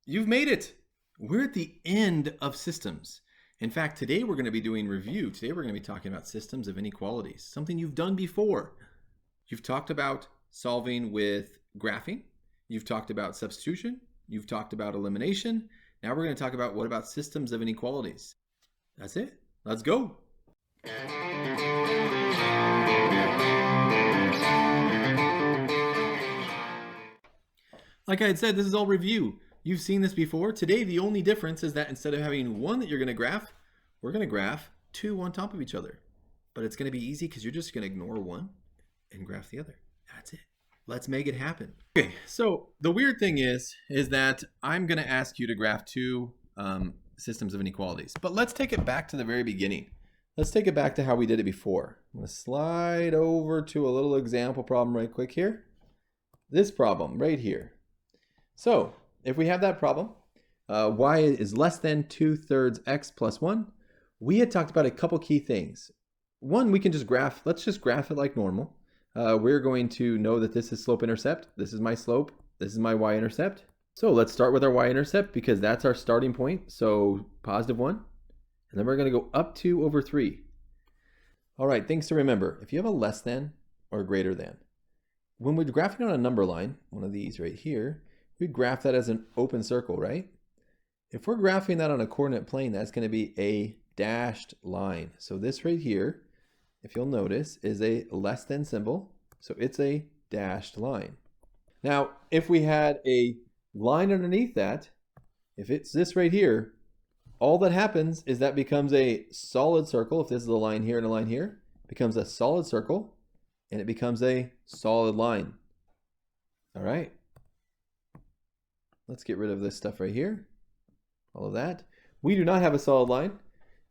You've made it. We're at the end of systems. In fact, today we're going to be doing review. Today we're going to be talking about systems of inequalities, something you've done before. You've talked about solving with graphing. You've talked about substitution. You've talked about elimination. Now we're going to talk about what about systems of inequalities. That's it. Let's go. Like I had said, this is all review. You've seen this before. Today, the only difference is that instead of having one that you're going to graph, we're going to graph two on top of each other. But it's going to be easy because you're just going to ignore one and graph the other. That's it. Let's make it happen. Okay, so the weird thing is that I'm going to ask you to graph two systems of inequalities. But let's take it back to the very beginning. Let's take it back to how we did it before. I'm going to slide over to a little example problem right quick here. This problem right here. So if we have that problem, y is less than 2/3 x plus 1, we had talked about a couple key things. One, we can just graph, let's just graph it like normal. We're going to know that this is slope-intercept. This is my slope. This is my y-intercept. So let's start with our y-intercept because that's our starting point. So positive 1. And then we're going to go up 2 over 3. All right, things to remember. If you have a less than or greater than, when we're graphing on a number line, one of these right here, we graph that as an open circle, right? If we're graphing that on a coordinate plane, that's going to be a dashed line. So this right here, if you'll notice, is a less than symbol. So it's a dashed line. Now, if we had a line underneath that, if it's this right here, all that happens is that becomes a solid circle. If this is a line here and a line here, it becomes a solid circle and it becomes a solid line. All right. Let's get rid of this stuff right here. All of that. We do not have a solid line.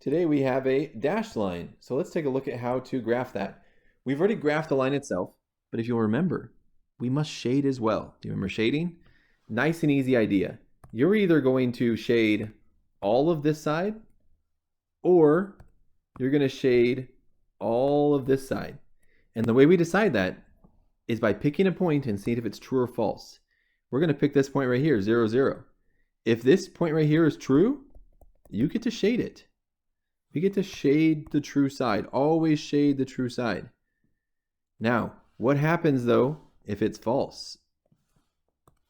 Today we have a dashed line. So let's take a look at how to graph that. We've already graphed the line itself, but if you'll remember, we must shade as well. Do you remember shading? Nice and easy idea. You're either going to shade all of this side or you're going to shade all of this side. And the way we decide that is by picking a point and seeing if it's true or false. We're going to pick this point right here, 0, 0. If this point right here is true, you get to shade it. We get to shade the true side. Always shade the true side. Now, what happens though if it's false?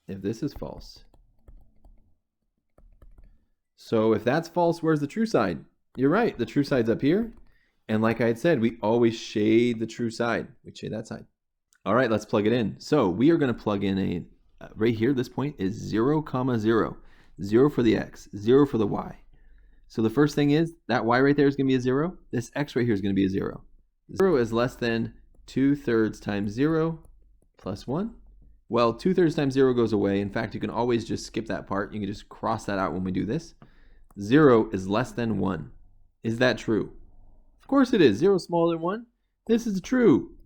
If this is false. So if that's false, where's the true side? You're right, the true side's up here. And like I had said, we always shade the true side. We shade that side. All right, let's plug it in. So we are going to plug in a right here, this point is 0, 0. 0 for the x, 0 for the y. So the first thing is that y right there is going to be a 0. This x right here is going to be a 0. 0 is less than 2/3 times 0 plus 1. Well, 2/3 times 0 goes away. In fact, you can always just skip that part. You can just cross that out when we do this. 0 is less than 1. Is that true? Of course it is. 0 is smaller than 1. This is true.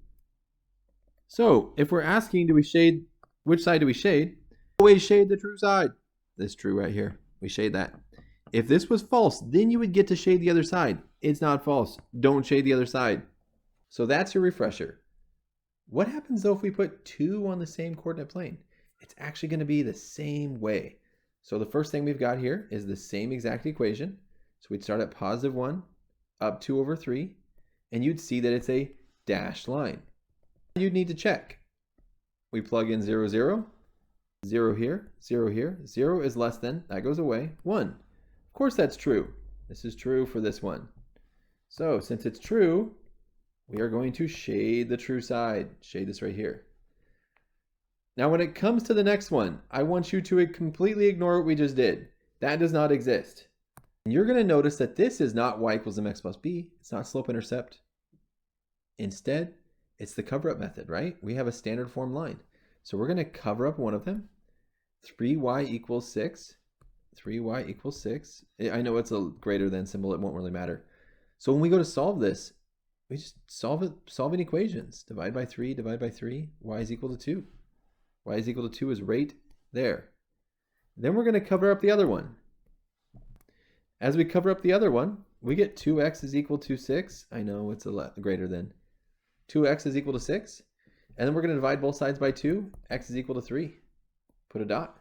So if we're asking, do we shade, which side do we shade? Always shade the true side. This true right here. We shade that. If this was false, then you would get to shade the other side. It's not false. Don't shade the other side. So that's your refresher. What happens though if we put 2 on the same coordinate plane? It's actually going to be the same way. So the first thing we've got here is the same exact equation. So we'd start at positive 1 up 2 over 3. And you'd see that it's a dashed line. You'd need to check. We plug in 0, 0. 0 here, 0 here. 0 is less than, that goes away, 1. Of course that's true. This is true for this one. So since it's true, we are going to shade the true side. Shade this right here. Now when it comes to the next one, I want you to completely ignore what we just did. That does not exist. And you're going to notice that this is not y equals mx plus b. It's not slope-intercept. Instead, it's the cover-up method, right? We have a standard form line. So we're going to cover up one of them. 3y equals 6. 3y equals 6. I know it's a greater than symbol. It won't really matter. So when we go to solve this, we just solving equations. Divide by 3, divide by 3. Y is equal to 2. Y is equal to 2 is right there. Then we're going to cover up the other one. As we cover up the other one, we get 2x is equal to 6. I know it's a greater than. 2x is equal to 6. And then we're going to divide both sides by 2. X is equal to 3. Put a dot.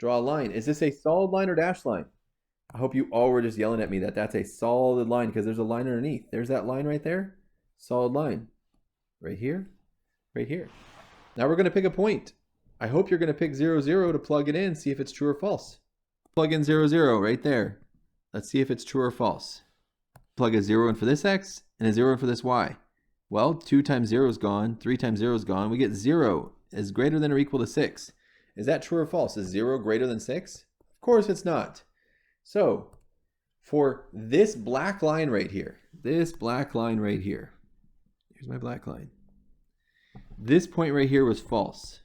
Draw a line. Is this a solid line or dashed line? I hope you all were just yelling at me that that's a solid line because there's a line underneath. There's that line right there. Solid line. Right here. Right here. Now we're going to pick a point. I hope you're going to pick 0, 0 to plug it in, see if it's true or false. Plug in 0, 0 right there. Let's see if it's true or false. Plug a 0 in for this x and a 0 in for this y. Well, 2 times 0 is gone. 3 times 0 is gone. We get 0 is greater than or equal to 6. Is that true or false? Is 0 greater than 6? Of course it's not. So, for this black line right here, here's my black line. This point right here was false.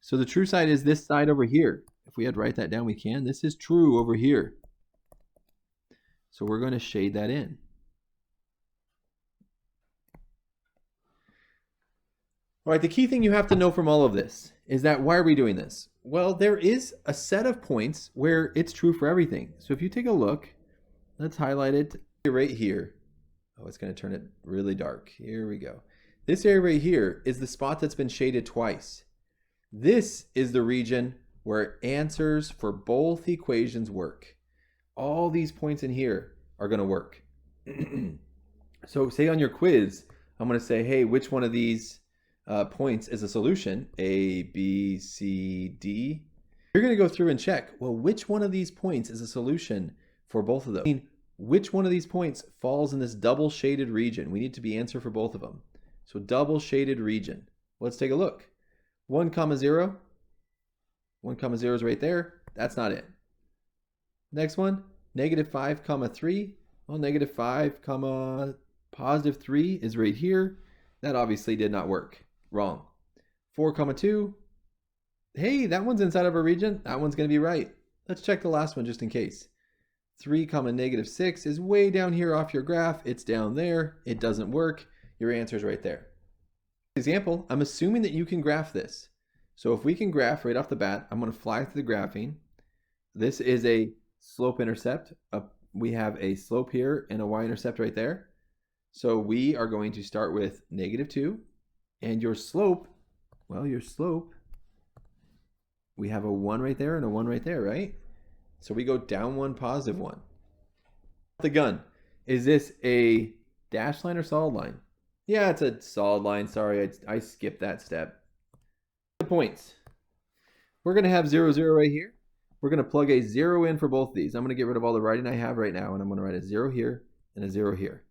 So the true side is this side over here. If we had to write that down, we can. This is true over here. So we're going to shade that in. All right, the key thing you have to know from all of this is that why are we doing this? Well, there is a set of points where it's true for everything. So if you take a look, let's highlight it right here. Oh, it's going to turn it really dark. Here we go. This area right here is the spot that's been shaded twice. This is the region where answers for both equations work. All these points in here are going to work. So say on your quiz, I'm going to say, hey, which one of these points is a solution? A, B, C, D. You're going to go through and check, well, which one of these points is a solution for both of them? I mean, which one of these points falls in this double shaded region? We need to be answer for both of them. So double shaded region. Let's take a look. 1, 0. 1, 0 is right there. That's not it. Next one, -5, 3. Well, -5, +3 is right here. That obviously did not work. Wrong. 4, 2. Hey, that one's inside of our region. That one's going to be right. Let's check the last one just in case. 3, -6 is way down here off your graph. It's down there. It doesn't work. Your answer is right there. Example, I'm assuming that you can graph this. So if we can graph right off the bat, I'm going to fly through the graphing. This is a slope intercept. We have a slope here and a y-intercept right there. So we are going to start with -2. And your slope, well, we have a 1 right there and a 1 right there, right? So we go down 1, +1. The gun, is this a dashed line or solid line? Yeah, it's a solid line. Sorry, I skipped that step. The points. We're going to have 0, 0 right here. We're going to plug a 0 in for both of these. I'm going to get rid of all the writing I have right now, and I'm going to write a 0 here and a 0 here.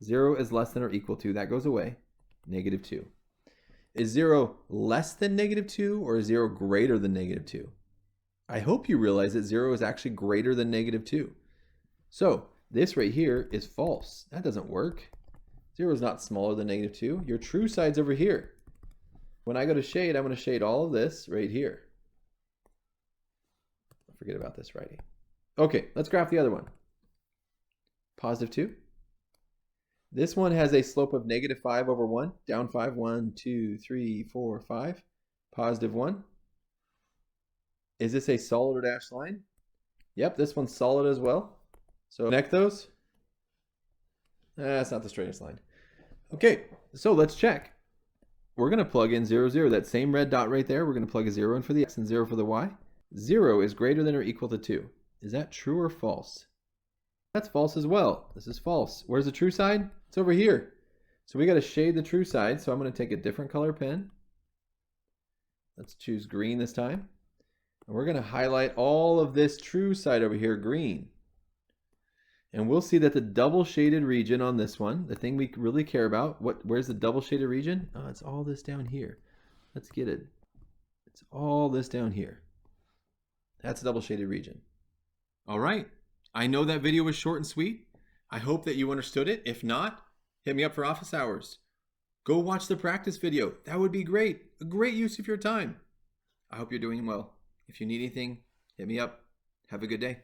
0 is less than or equal to. That goes away. -2. Is 0 less than -2 or is 0 greater than -2? I hope you realize that 0 is actually greater than -2. So this right here is false. That doesn't work. 0 is not smaller than -2. Your true side's over here. When I go to shade, I'm going to shade all of this right here. Forget about this writing. Okay, let's graph the other one. +2. This one has a slope of -5 over 1. Down 5, 1, 2, 3, 4, 5. +1. Is this a solid or dashed line? Yep, this one's solid as well. So connect those. That's not the straightest line. Okay, so let's check. We're going to plug in 0, 0. That same red dot right there, we're going to plug a 0 in for the x and 0 for the y. 0 is greater than or equal to 2. Is that true or false? That's false as well. This is false. Where's the true side? It's over here. So we got to shade the true side. So I'm going to take a different color pen. Let's choose green this time. And we're going to highlight all of this true side over here green. And we'll see that the double shaded region on this one, the thing we really care about, where's the double shaded region? Oh, it's all this down here. Let's get it. It's all this down here. That's a double shaded region. All right. I know that video was short and sweet. I hope that you understood it. If not, hit me up for office hours. Go watch the practice video. That would be great. A great use of your time. I hope you're doing well. If you need anything, hit me up. Have a good day.